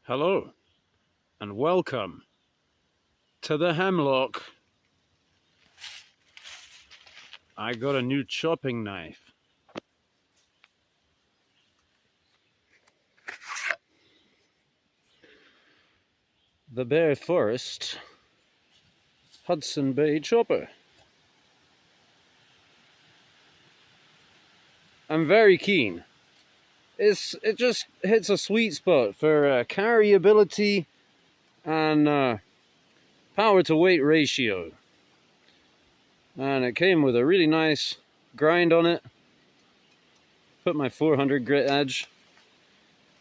Hello and welcome to the Hemlock. I got a new chopping knife. The Bear Forest Hudson Bay Chopper. I'm very keen. It just hits a sweet spot for carryability and power to weight ratio. And it came with a really nice grind on it. Put my 400 grit edge.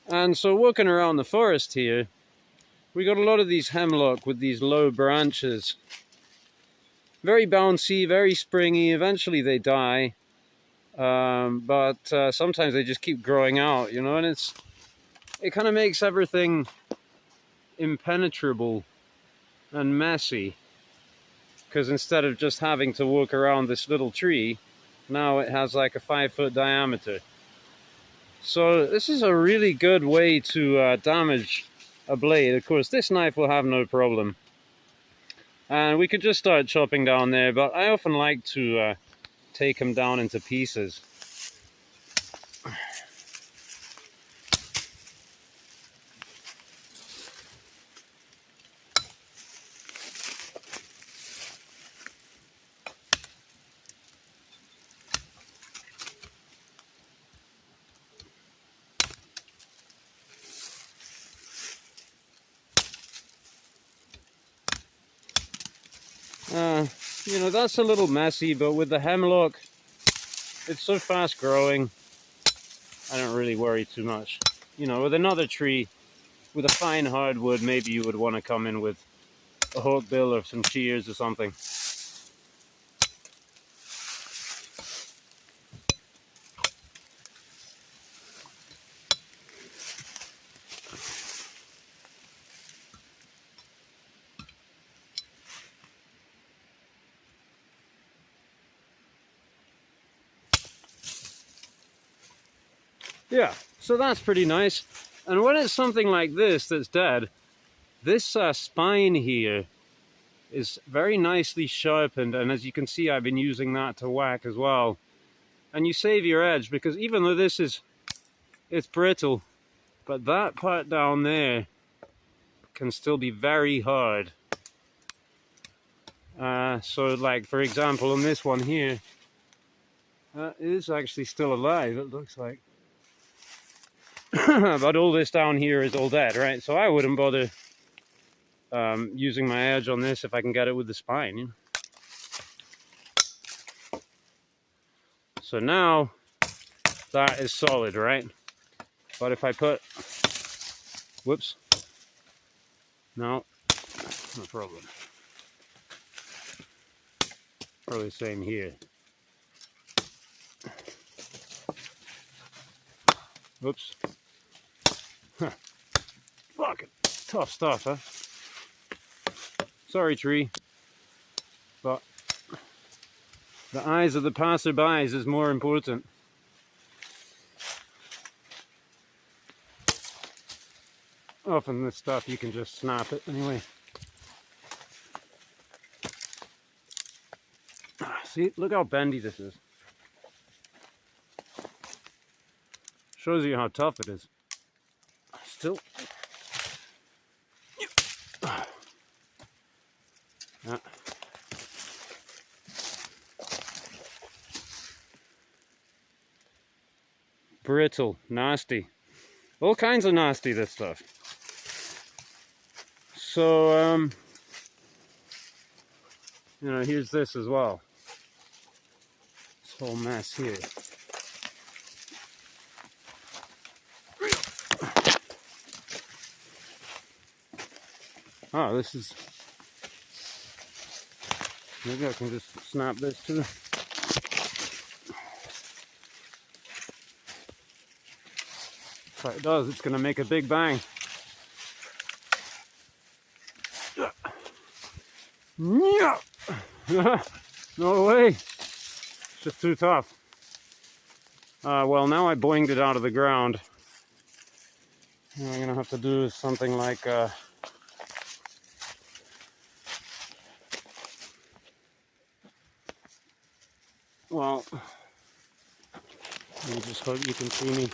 And so walking around the forest here, we got a lot of these hemlock with these low branches. Very bouncy, very springy. Eventually they die. But sometimes they just keep growing out, you know, and it kind of makes everything impenetrable and messy. Because instead of just having to walk around this little tree, now it has like a 5-foot diameter. So this is a really good way to damage a blade. Of course, this knife will have no problem. And we could just start chopping down there, but I often like to take them down into pieces. You know, that's a little messy, but with the hemlock, it's so fast growing, I don't really worry too much. You know, with another tree, with a fine hardwood, maybe you would want to come in with a hawkbill or some shears or something. Yeah, so that's pretty nice. And when it's something like this that's dead, this spine here is very nicely sharpened, and as you can see, I've been using that to whack as well. And you save your edge, because even though it's brittle, but that part down there can still be very hard. So like, for example, on this one here, it is actually still alive, it looks like. But all this down here is all dead, right? So I wouldn't bother using my edge on this if I can get it with the spine. You know? So now that is solid, right? But if I put, whoops, no problem. Probably the same here. Whoops. Huh. Fucking tough stuff, huh? Sorry, tree. But the eyes of the passerbys is more important. Often this stuff you can just snap it anyway. See, look how bendy this is. Shows you how tough it is. Still. Yeah. Brittle, nasty. All kinds of nasty, this stuff. So, you know, here's this as well. This whole mess here. Oh, this is... Maybe I can just snap this too. If it does, it's going to make a big bang. No way. It's just too tough. Well, now I boinged it out of the ground. What I'm gonna have to do is something like well, let me just hope you can see me.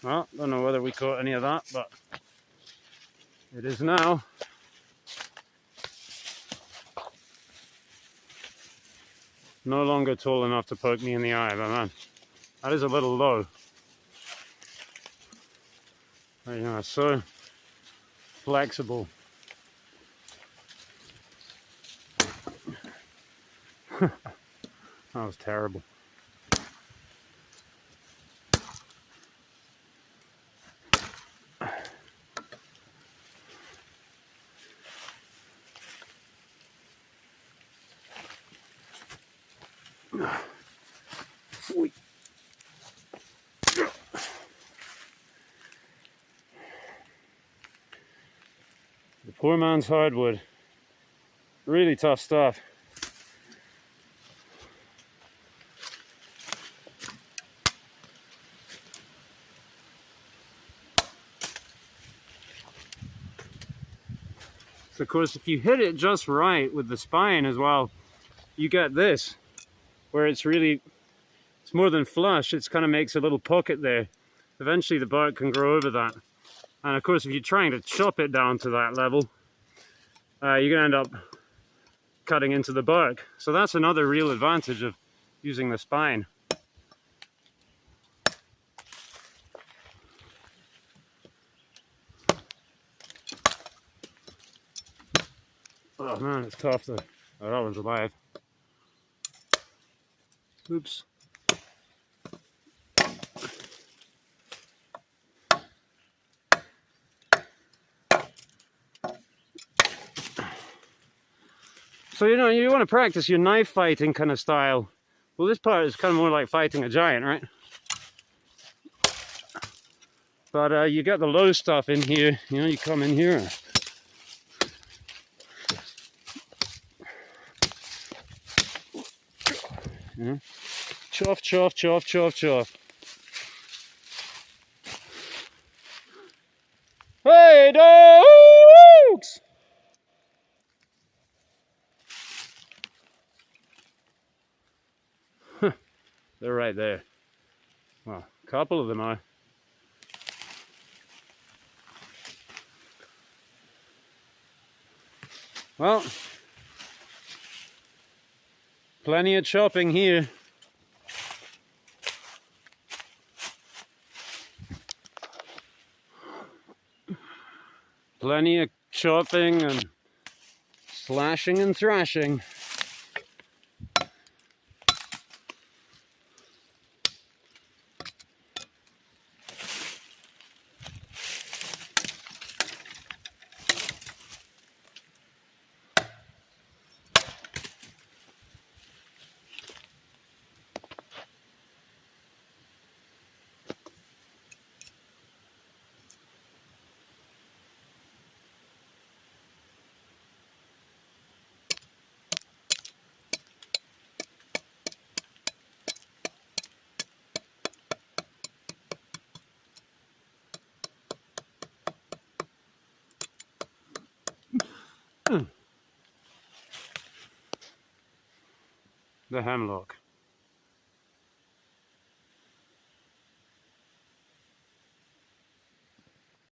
Well, don't know whether we caught any of that, but it is now. No longer tall enough to poke me in the eye, but man, that is a little low. But, you know, it's so flexible. That was terrible. Sweet. The poor man's hardwood. Really tough stuff. So of course, if you hit it just right with the spine as well, you get this, where it's more than flush. It kind of makes a little pocket there. Eventually the bark can grow over that. And of course, if you're trying to chop it down to that level, you're gonna end up cutting into the bark. So that's another real advantage of using the spine. Oh man, it's tough though. Oh, that one's alive. Oops. So, you know, you want to practice your knife fighting kind of style. Well, this part is kind of more like fighting a giant, right? But you get the low stuff in here. You know, you come in here. You know, chuff, chuff, chuff, chuff, chuff. Hey, dogs! They're right there. Well, a couple of them are. Well, plenty of chopping here. Plenty of chopping and slashing and thrashing. The hemlock.